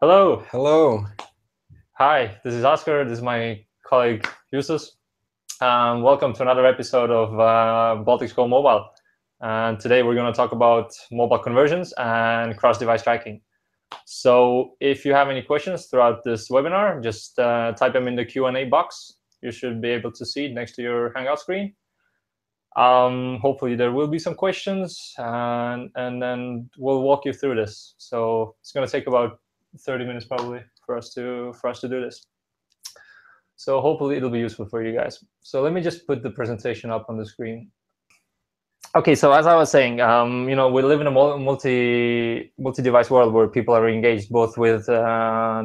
Hello. Hello. Hi, this is Oskar. This is my colleague Justas. Welcome to another episode of Baltics Go Mobile. And today we're going to talk about mobile conversions and cross-device tracking. So if you have any questions throughout this webinar, just type them in the Q&A box. You should be able to see it next to your Hangout screen. Hopefully there will be some questions, and then we'll walk you through this. So it's going to take about 30 minutes probably for us to do this. So hopefully it'll be useful for you guys. So let me just put the presentation up on the screen. Okay, so as I was saying, we live in a multi-device world where people are engaged both with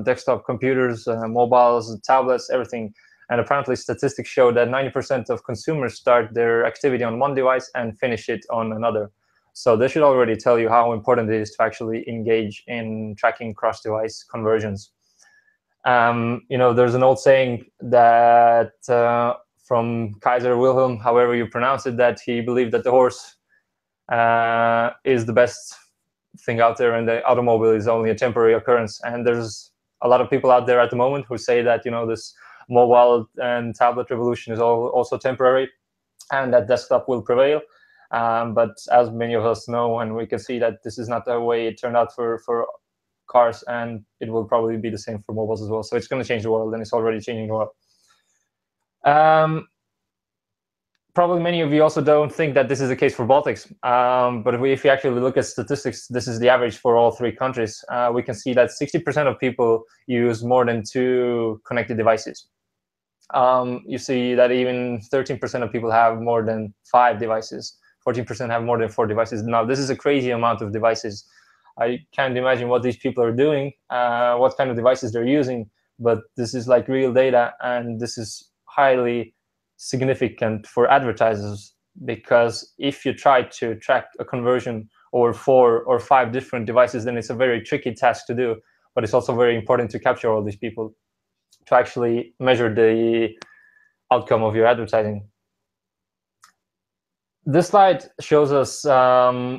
desktop computers, mobiles, tablets, everything. And apparently statistics show that 90% of consumers start their activity on one device and finish it on another. So this should already tell you how important it is to actually engage in tracking cross-device conversions. There's an old saying that from Kaiser Wilhelm, however you pronounce it, that he believed that the horse is the best thing out there and the automobile is only a temporary occurrence. And there's a lot of people out there at the moment who say that, this mobile and tablet revolution is also temporary and that desktop will prevail. But as many of us know, and we can see that this is not the way it turned out for cars, and it will probably be the same for mobiles as well. So it's going to change the world, and it's already changing the world. Probably many of you also don't think that this is the case for Baltics. But if we actually look at statistics, this is the average for all three countries. We can see that 60% of people use more than 2 connected devices. You see that even 13% of people have more than 5 devices. 14% have more than 4 devices. Now, this is a crazy amount of devices. I can't imagine what these people are doing, what kind of devices they're using, but this is like real data, and this is highly significant for advertisers, because if you try to track a conversion over 4 or 5 different devices, then it's a very tricky task to do, but it's also very important to capture all these people to actually measure the outcome of your advertising. This slide shows us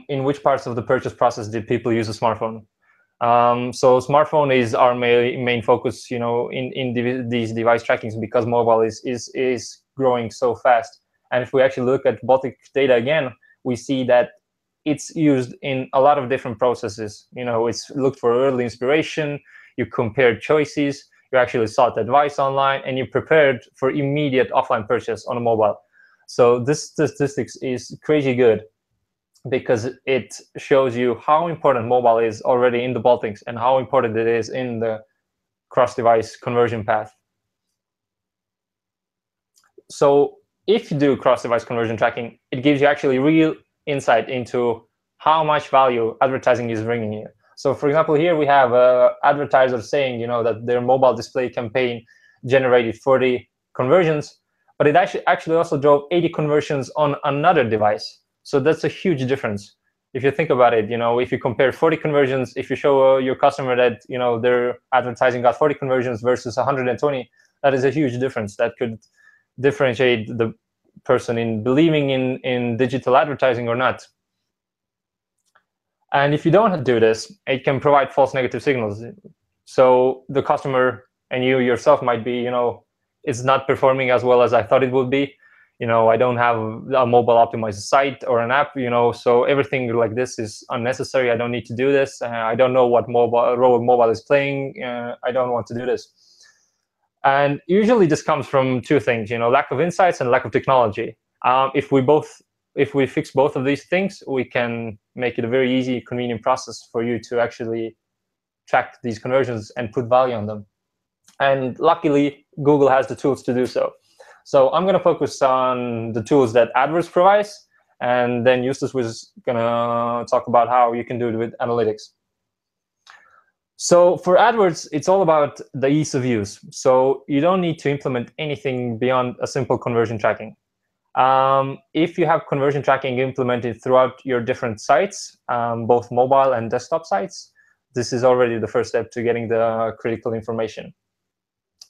in which parts of the purchase process did people use a smartphone. So smartphone is our main focus, in these device trackings, because mobile is growing so fast. And if we actually look at Baltic data again, we see that it's used in a lot of different processes. It's looked for early inspiration, you compared choices, you actually sought advice online, and you prepared for immediate offline purchase on a mobile. So this statistics is crazy good, because it shows you how important mobile is already in the Baltics and how important it is in the cross-device conversion path. So if you do cross-device conversion tracking, it gives you actually real insight into how much value advertising is bringing you. So for example, here we have advertisers saying, that their mobile display campaign generated 40 conversions, but it actually also drove 80 conversions on another device. So that's a huge difference. If you think about it, if you compare 40 conversions, if you show your customer that, their advertising got 40 conversions versus 120, that is a huge difference. That could differentiate the person in believing in digital advertising or not. And if you don't do this, it can provide false negative signals. So the customer and you yourself might be, it's not performing as well as I thought it would be. I don't have a mobile optimized site or an app, so everything like this is unnecessary. I don't need to do this. I don't know what role mobile is playing. I don't want to do this. And usually this comes from 2 things, lack of insights and lack of technology. If we fix both of these things, we can make it a very easy, convenient process for you to actually track these conversions and put value on them. And luckily, Google has the tools to do so. So I'm going to focus on the tools that AdWords provides, and then Justas was going to talk about how you can do it with analytics. So for AdWords, it's all about the ease of use. So you don't need to implement anything beyond a simple conversion tracking. If you have conversion tracking implemented throughout your different sites, both mobile and desktop sites, this is already the first step to getting the critical information.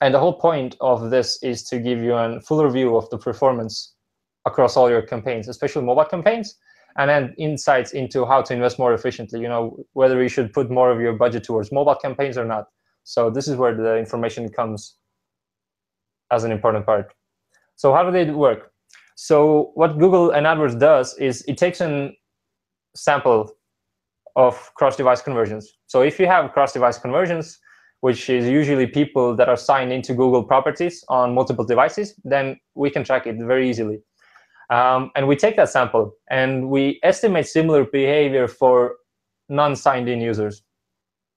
And the whole point of this is to give you a fuller view of the performance across all your campaigns, especially mobile campaigns, and then insights into how to invest more efficiently, whether you should put more of your budget towards mobile campaigns or not. So this is where the information comes as an important part. So how do they work? So what Google and AdWords does is it takes a sample of cross-device conversions. So if you have cross-device conversions, which is usually people that are signed into Google properties on multiple devices, then we can track it very easily. And we take that sample and we estimate similar behavior for non-signed in users.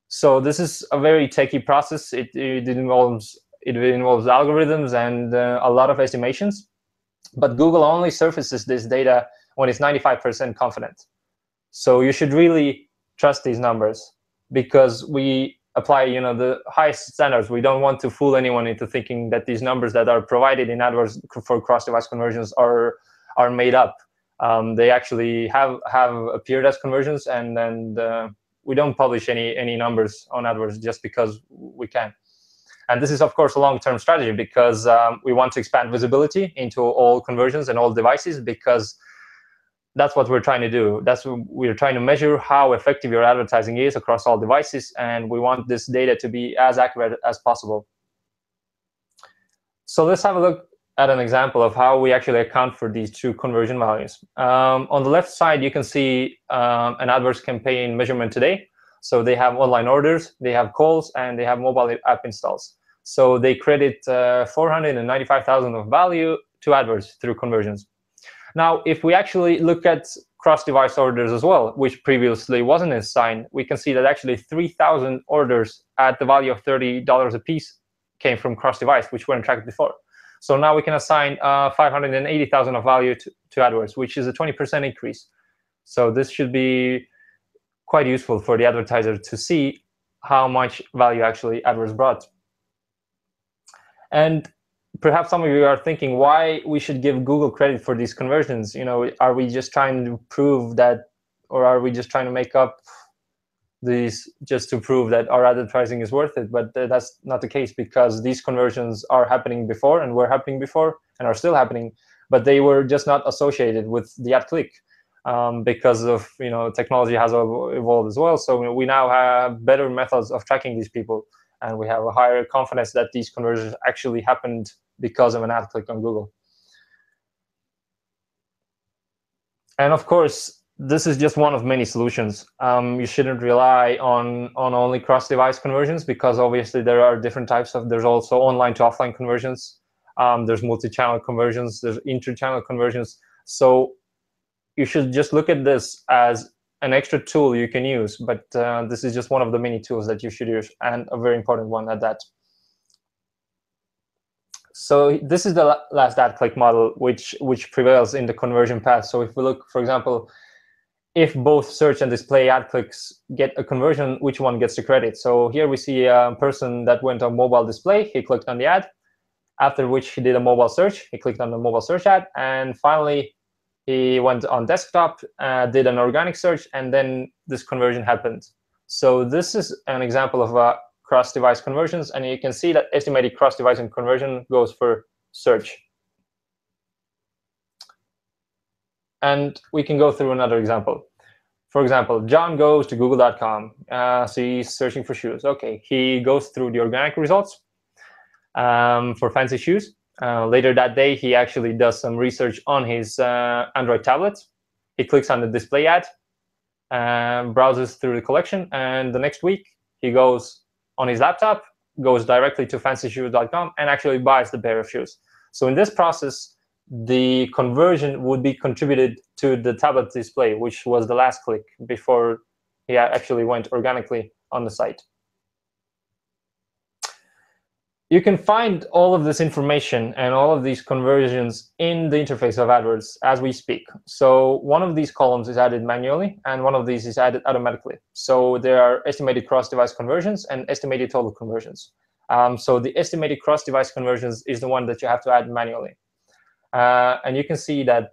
So this is a very techy process. It involves algorithms and a lot of estimations. But Google only surfaces this data when it's 95% confident. So you should really trust these numbers because we apply, the highest standards. We don't want to fool anyone into thinking that these numbers that are provided in AdWords for cross-device conversions are made up. They actually have appeared as conversions, and we don't publish any numbers on AdWords just because we can. And this is, of course, a long-term strategy because we want to expand visibility into all conversions and all devices, because that's what we're trying to do. We're trying to measure how effective your advertising is across all devices, and we want this data to be as accurate as possible. So let's have a look at an example of how we actually account for these two conversion values. On the left side, you can see an AdWords campaign measurement today. So they have online orders, they have calls, and they have mobile app installs. So they credit 495,000 of value to AdWords through conversions. Now, if we actually look at cross-device orders as well, which previously wasn't assigned, we can see that actually 3,000 orders at the value of $30 a piece came from cross-device, which weren't tracked before. So now we can assign 580,000 of value to AdWords, which is a 20% increase. So this should be quite useful for the advertiser to see how much value actually AdWords brought. And perhaps some of you are thinking why we should give Google credit for these conversions. Are we just trying to prove that, or are we just trying to make up these just to prove that our advertising is worth it? But that's not the case, because these conversions are happening before and were happening before and are still happening, but they were just not associated with the ad click because of, technology has evolved as well. So we now have better methods of tracking these people, and we have a higher confidence that these conversions actually happened because of an ad click on Google. And of course, this is just one of many solutions. You shouldn't rely on only cross-device conversions, because obviously there are different types of, there's also online to offline conversions. There's multi-channel conversions, there's inter-channel conversions. So you should just look at this as an extra tool you can use, but this is just one of the many tools that you should use, and a very important one at that. So this is the last ad click model, which prevails in the conversion path. So if we look, for example, if both search and display ad clicks get a conversion, which one gets the credit? So here we see a person that went on mobile display, he clicked on the ad, after which he did a mobile search, he clicked on the mobile search ad, and finally he went on desktop, did an organic search, and then this conversion happened. So this is an example of cross-device conversions, and you can see that estimated cross-device and conversion goes for search. And we can go through another example. For example, John goes to google.com. So he's searching for shoes. Okay, he goes through the organic results for fancy shoes. Later that day, he actually does some research on his Android tablet. He clicks on the display ad, browses through the collection, and the next week, he goes on his laptop, goes directly to fancyshoes.com, and actually buys the pair of shoes. So in this process, the conversion would be contributed to the tablet display, which was the last click before he actually went organically on the site. You can find all of this information and all of these conversions in the interface of AdWords as we speak. So one of these columns is added manually, and one of these is added automatically. So there are estimated cross-device conversions and estimated total conversions. So the estimated cross-device conversions is the one that you have to add manually. And you can see that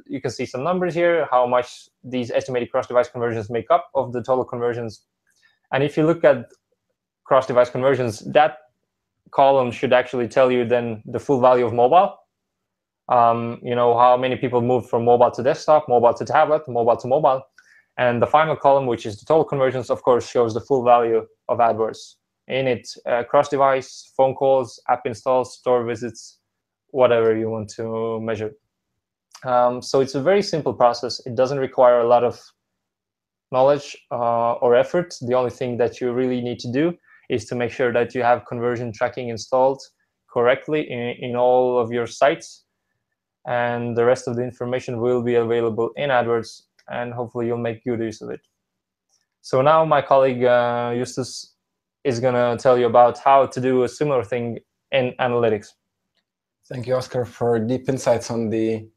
you can see some numbers here, how much these estimated cross-device conversions make up of the total conversions. And if you look at cross-device conversions, that column should actually tell you then the full value of mobile. How many people moved from mobile to desktop, mobile to tablet, mobile to mobile. And the final column, which is the total conversions, of course, shows the full value of AdWords. In it, cross-device, phone calls, app installs, store visits, whatever you want to measure. So it's a very simple process. It doesn't require a lot of knowledge or effort. The only thing that you really need to do is to make sure that you have conversion tracking installed correctly in all of your sites. And the rest of the information will be available in AdWords, and hopefully you'll make good use of it. So now my colleague Justas is going to tell you about how to do a similar thing in analytics. Thank you, Oskar, for deep insights on the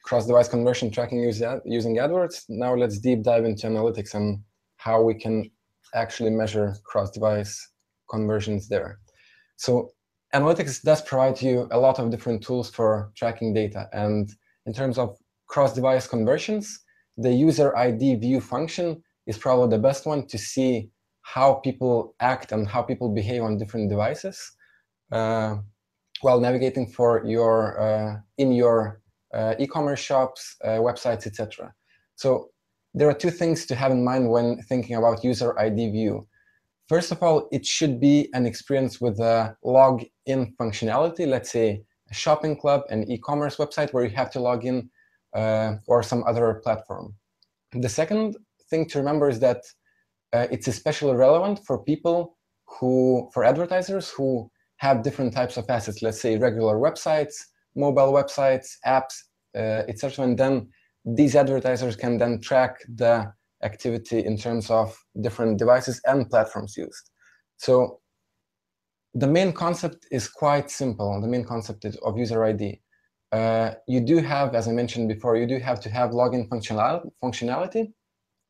cross-device conversion tracking using AdWords. Now let's deep dive into analytics and how we can actually measure cross-device conversions there. So analytics does provide you a lot of different tools for tracking data. And in terms of cross-device conversions, the user ID view function is probably the best one to see how people act and how people behave on different devices while navigating for your in your e-commerce shops, websites, etc. So there are two things to have in mind when thinking about user ID view. First of all, it should be an experience with a log-in functionality, let's say a shopping club, an e-commerce website where you have to log in, or some other platform. The second thing to remember is that it's especially relevant for people for advertisers who have different types of assets, let's say regular websites, mobile websites, apps, etc. And then these advertisers can then track the activity in terms of different devices and platforms used. So the main concept is quite simple. The main concept of user ID. You do have, as I mentioned before, you do have to have login functionality,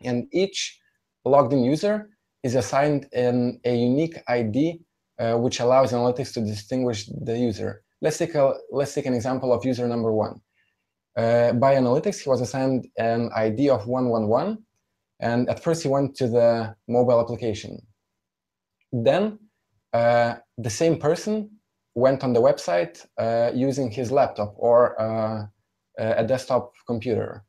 and each logged in user is assigned a unique ID, which allows analytics to distinguish the user. Let's take an example of user number 1. By analytics, he was assigned an ID of 111, and at first he went to the mobile application. Then the same person went on the website using his laptop or a desktop computer.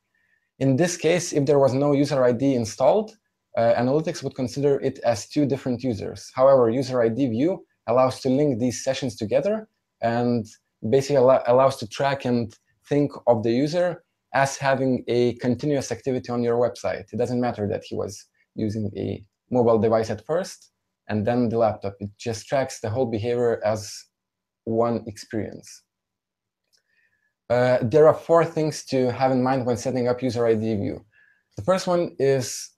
In this case, if there was no user ID installed, analytics would consider it as two different users. However, user ID view allows to link these sessions together and basically allows to track and think of the user as having a continuous activity on your website. It doesn't matter that he was using a mobile device at first and then the laptop. It just tracks the whole behavior as one experience. There are 4 things to have in mind when setting up user ID view. The first one is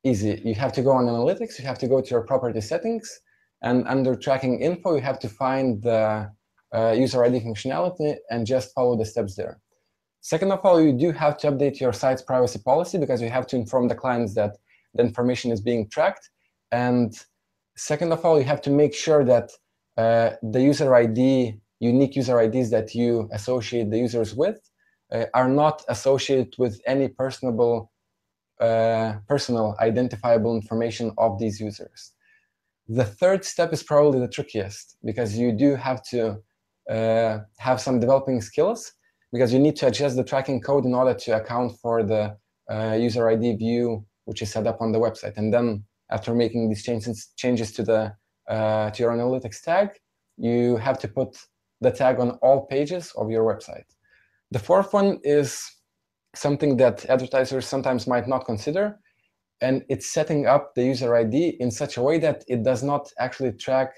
easy. You have to go on analytics, you have to go to your property settings, and under tracking info, you have to find the user ID functionality and just follow the steps there. Second of all, you do have to update your site's privacy policy because you have to inform the clients that the information is being tracked. And second of all, you have to make sure that the user ID, unique user IDs that you associate the users with are not associated with any personal identifiable information of these users. The third step is probably the trickiest because you do have to have some developing skills because you need to adjust the tracking code in order to account for the user ID view which is set up on the website. And then after making these changes to your analytics tag, you have to put the tag on all pages of your website. The fourth one is something that advertisers sometimes might not consider, and it's setting up the user ID in such a way that it does not actually track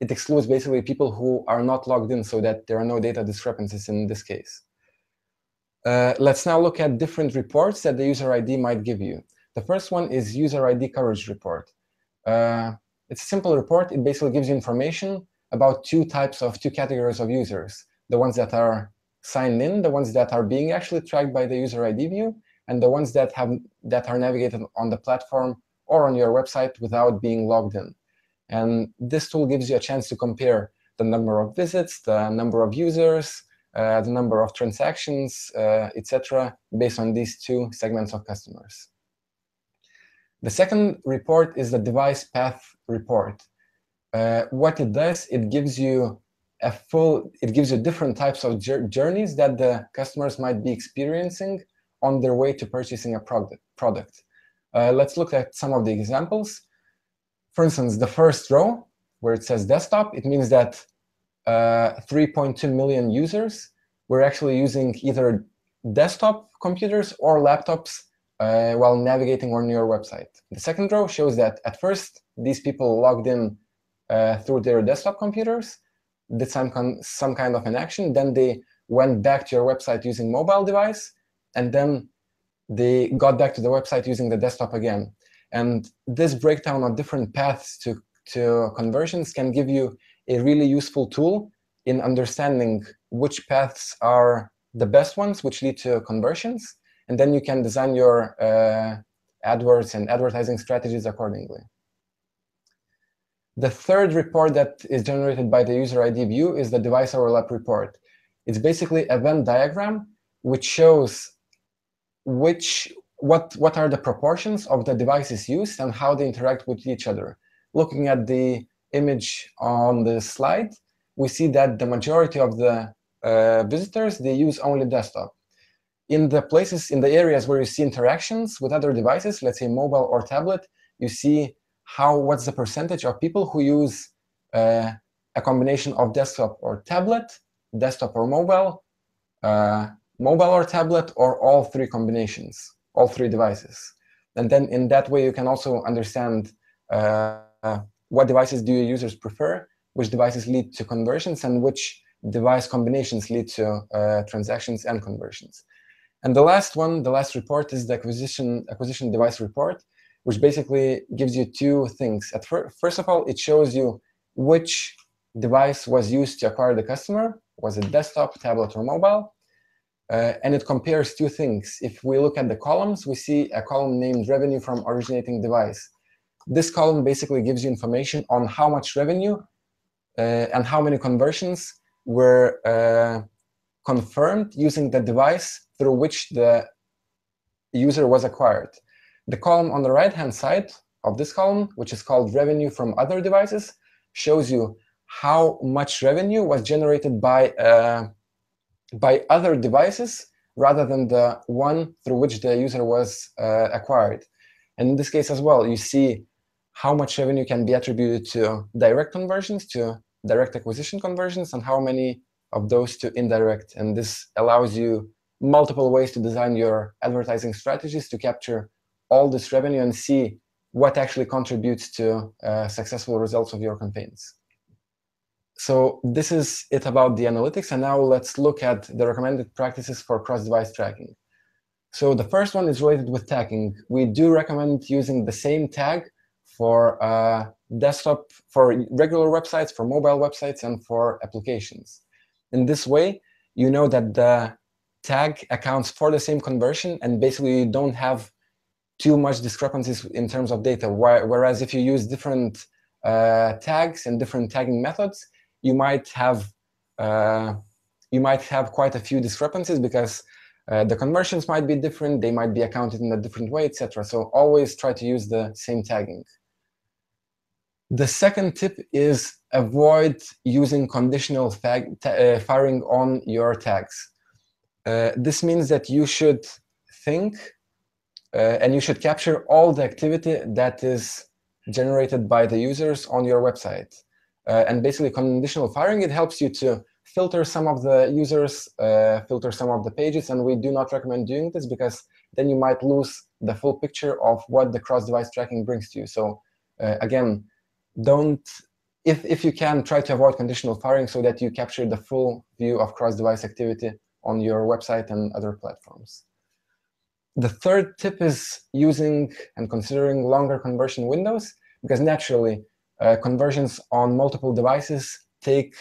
it excludes basically people who are not logged in so that there are no data discrepancies in this case. Let's now look at different reports that the user ID might give you. The first one is user ID coverage report. It's a simple report. It basically gives you information about two categories of users, the ones that are signed in, the ones that are being actually tracked by the user ID view, and the ones that are navigated on the platform or on your website without being logged in. And this tool gives you a chance to compare the number of visits, the number of users, the number of transactions, etc., based on these two segments of customers. The second report is the device path report. What it does, it gives you different types of journeys that the customers might be experiencing on their way to purchasing a product. Let's look at some of the examples. For instance, the first row, where it says desktop, it means that 3.2 million users were actually using either desktop computers or laptops while navigating on your website. The second row shows that at first, these people logged in through their desktop computers, did some kind of an action, then they went back to your website using mobile device, and then they got back to the website using the desktop again. And this breakdown of different paths to conversions can give you a really useful tool in understanding which paths are the best ones, which lead to conversions, and then you can design your AdWords and advertising strategies accordingly. The third report that is generated by the user ID view is the device overlap report. It's basically a Venn diagram which shows what are the proportions of the devices used and how they interact with each other. Looking at the image on the slide, we see that the majority of the visitors, they use only desktop. In the areas where you see interactions with other devices, let's say mobile or tablet, you see what's the percentage of people who use a combination of desktop or tablet, desktop or mobile, mobile or tablet, or all three combinations, all three devices. And then in that way, you can also understand what devices do your users prefer, which devices lead to conversions, and which device combinations lead to transactions and conversions. And the last one, the last report, is the acquisition device report, which basically gives you two things. First of all, it shows you which device was used to acquire the customer. Was it desktop, tablet, or mobile? And it compares two things. If we look at the columns, we see a column named revenue from originating device. This column basically gives you information on how much revenue and how many conversions were confirmed using the device through which the user was acquired. The column on the right-hand side of this column, which is called revenue from other devices, shows you how much revenue was generated by other devices rather than the one through which the user was acquired. And in this case as well, you see how much revenue can be attributed to direct conversions, to direct acquisition conversions, and how many of those to indirect. And this allows you multiple ways to design your advertising strategies to capture all this revenue and see what actually contributes to successful results of your campaigns. So this is it about the analytics, and now let's look at the recommended practices for cross-device tracking. So the first one is related with tagging. We do recommend using the same tag for desktop, for regular websites, for mobile websites, and for applications. In this way, you know that the tag accounts for the same conversion, and basically you don't have too much discrepancies in terms of data. Whereas if you use different tags and different tagging methods, you might have quite a few discrepancies because the conversions might be different, they might be accounted in a different way, etc. So always try to use the same tagging. The second tip is avoid using conditional firing on your tags. This means that you should think and you should capture all the activity that is generated by the users on your website. And basically, conditional firing, it helps you to filter some of the users, filter some of the pages, and we do not recommend doing this because then you might lose the full picture of what the cross-device tracking brings to you. So again, if you can, try to avoid conditional firing so that you capture the full view of cross-device activity on your website and other platforms. The third tip is using and considering longer conversion windows, because naturally, conversions on multiple devices take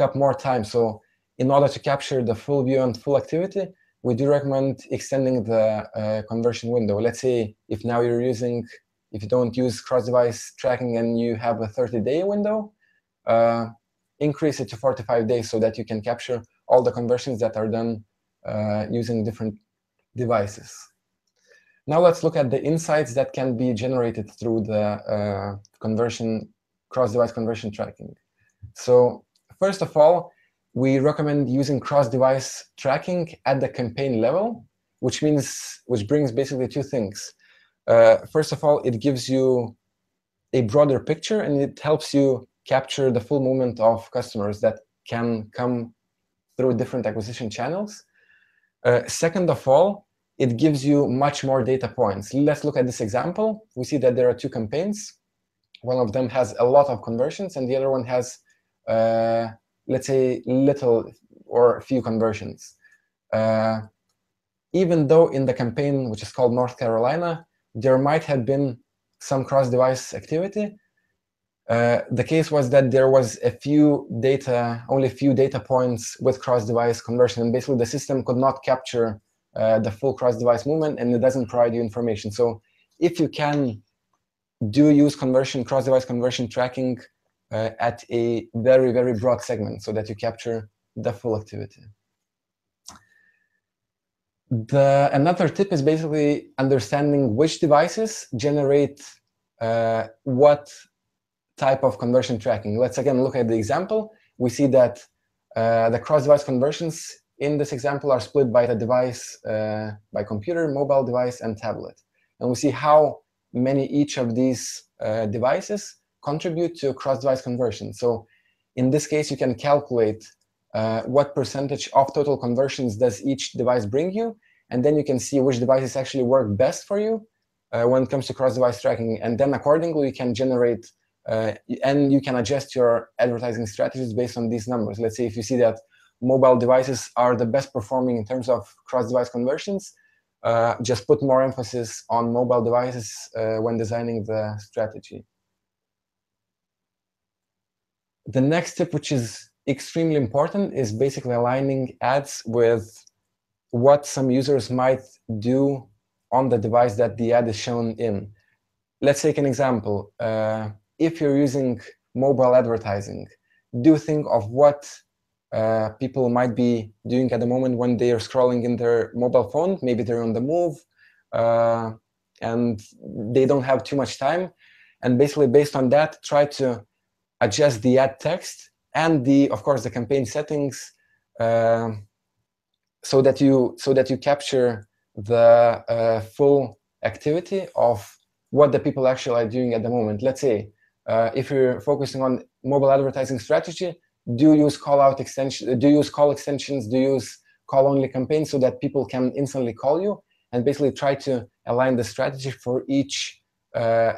up more time. So in order to capture the full view and full activity, we do recommend extending the conversion window. Let's say if now if you don't use cross-device tracking and you have a 30-day window, increase it to 45 days so that you can capture all the conversions that are done using different devices. Now let's look at the insights that can be generated through the cross-device conversion tracking. So first of all, we recommend using cross-device tracking at the campaign level. which brings basically two things. First of all, it gives you a broader picture, and it helps you capture the full movement of customers that can come through different acquisition channels. Second of all, it gives you much more data points. Let's look at this example. We see that there are two campaigns. One of them has a lot of conversions, and the other one has, let's say, little or few conversions. Even though in the campaign, which is called North Carolina, there might have been some cross-device activity, the case was that there was only a few data points with cross-device conversion, and basically the system could not capture the full cross-device movement, and it doesn't provide you information. So if you can use cross-device conversion tracking at a very, very broad segment so that you capture the full activity. Another tip is basically understanding which devices generate what type of conversion tracking. Let's again look at the example. We see that the cross-device conversions in this example are split by the device, by computer, mobile device, and tablet. And we see how many each of these devices contribute to cross-device conversion. So in this case, you can calculate what percentage of total conversions does each device bring you, and then you can see which devices actually work best for you when it comes to cross-device tracking. And then accordingly, you can generate and you can adjust your advertising strategies based on these numbers. Let's say if you see that mobile devices are the best performing in terms of cross-device conversions, just put more emphasis on mobile devices when designing the strategy. The next tip, which is extremely important, is basically aligning ads with what some users might do on the device that the ad is shown in. Let's take an example. If you're using mobile advertising, do think of what people might be doing at the moment when they are scrolling in their mobile phone. Maybe they're on the move and they don't have too much time. And basically based on that, try to adjust the ad text and of course the campaign settings so that you capture the full activity of what the people actually are doing at the moment. Let's say if you're focusing on mobile advertising strategy, do use call extensions, do use call-only campaigns so that people can instantly call you, and basically try to align the strategy for each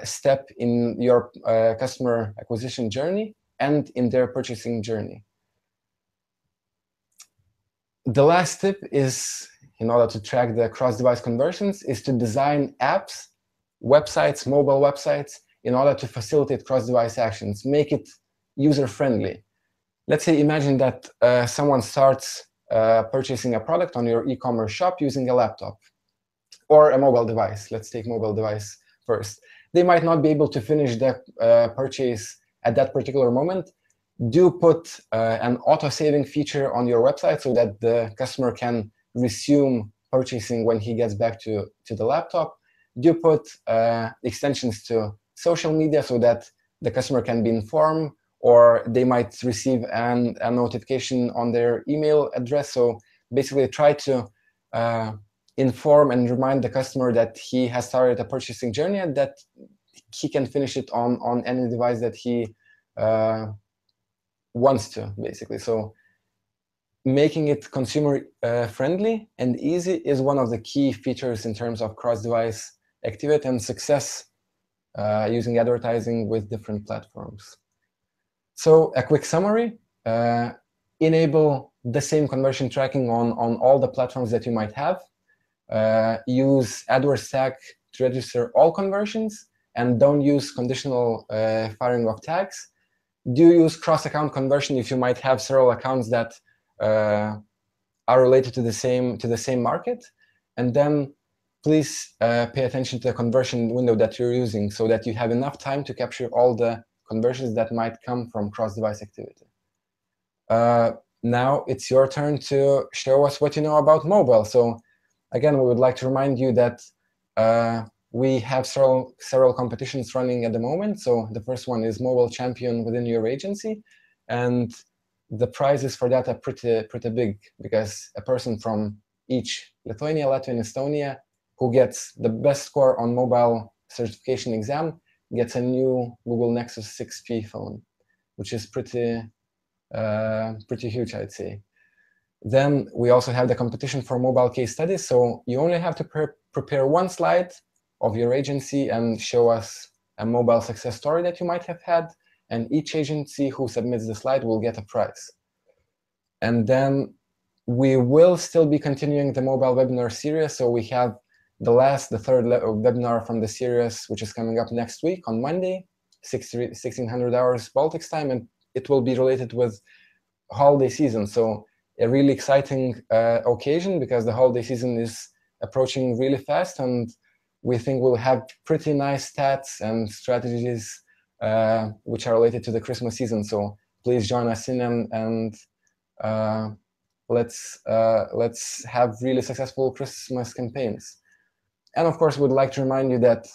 step in your customer acquisition journey and in their purchasing journey. The last tip is, in order to track the cross-device conversions, is to design apps, websites, mobile websites, in order to facilitate cross-device actions, make it user-friendly. Let's say, imagine that someone starts purchasing a product on your e-commerce shop using a laptop or a mobile device. Let's take mobile device first. They might not be able to finish the purchase at that particular moment. Do put an auto-saving feature on your website so that the customer can resume purchasing when he gets back to the laptop. Do put extensions to social media so that the customer can be informed, or they might receive a notification on their email address. So basically try to inform and remind the customer that he has started a purchasing journey and that he can finish it on any device that he wants to, basically. So making it consumer friendly and easy is one of the key features in terms of cross-device activity and success using advertising with different platforms. So a quick summary: enable the same conversion tracking on all the platforms that you might have. Use AdWords tag to register all conversions, and don't use conditional firing of tags. Do use cross-account conversion if you might have several accounts that are related to the same market. And then please pay attention to the conversion window that you're using so that you have enough time to capture all the conversions that might come from cross-device activity. Now it's your turn to show us what you know about mobile. So again, we would like to remind you that we have several competitions running at the moment. So the first one is Mobile Champion within your agency, and the prizes for that are pretty big, because a person from each. Lithuania, Latvia, and Estonia, who gets the best score on mobile certification exam, gets a new Google Nexus 6P phone, which is pretty huge, I'd say. Then we also have the competition for mobile case studies. So you only have to prepare one slide of your agency and show us a mobile success story that you might have had. And each agency who submits the slide will get a prize. And then we will still be continuing the mobile webinar series. So we have the third webinar from the series, which is coming up next week on Monday, 1600 hours Baltics time. And it will be related with holiday season. So a really exciting occasion, because the holiday season is approaching really fast, and we think we'll have pretty nice stats and strategies which are related to the Christmas season. So please join us in and let's have really successful Christmas campaigns. And of course, we'd like to remind you that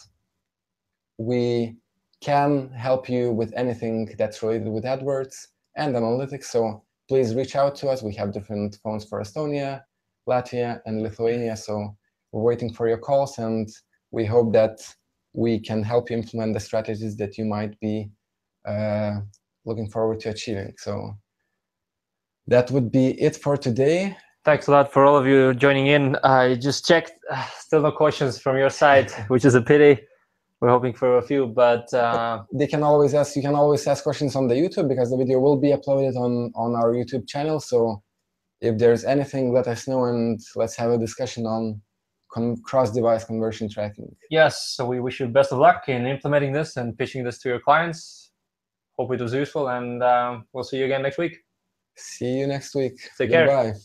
we can help you with anything that's related with AdWords and analytics. So please reach out to us. We have different phones for Estonia, Latvia, and Lithuania. So we're waiting for your calls, and we hope that we can help you implement the strategies that you might be looking forward to achieving. So that would be it for today. Thanks a lot for all of you joining in. I just checked, still no questions from your side, which is a pity. We're hoping for a few, but they can always ask. You can always ask questions on the YouTube, because the video will be uploaded on our YouTube channel. So if there's anything, let us know, and let's have a discussion on cross-device conversion tracking. Yes, so we wish you best of luck in implementing this and pitching this to your clients. Hope it was useful, and we'll see you again next week. See you next week. Take care. Goodbye.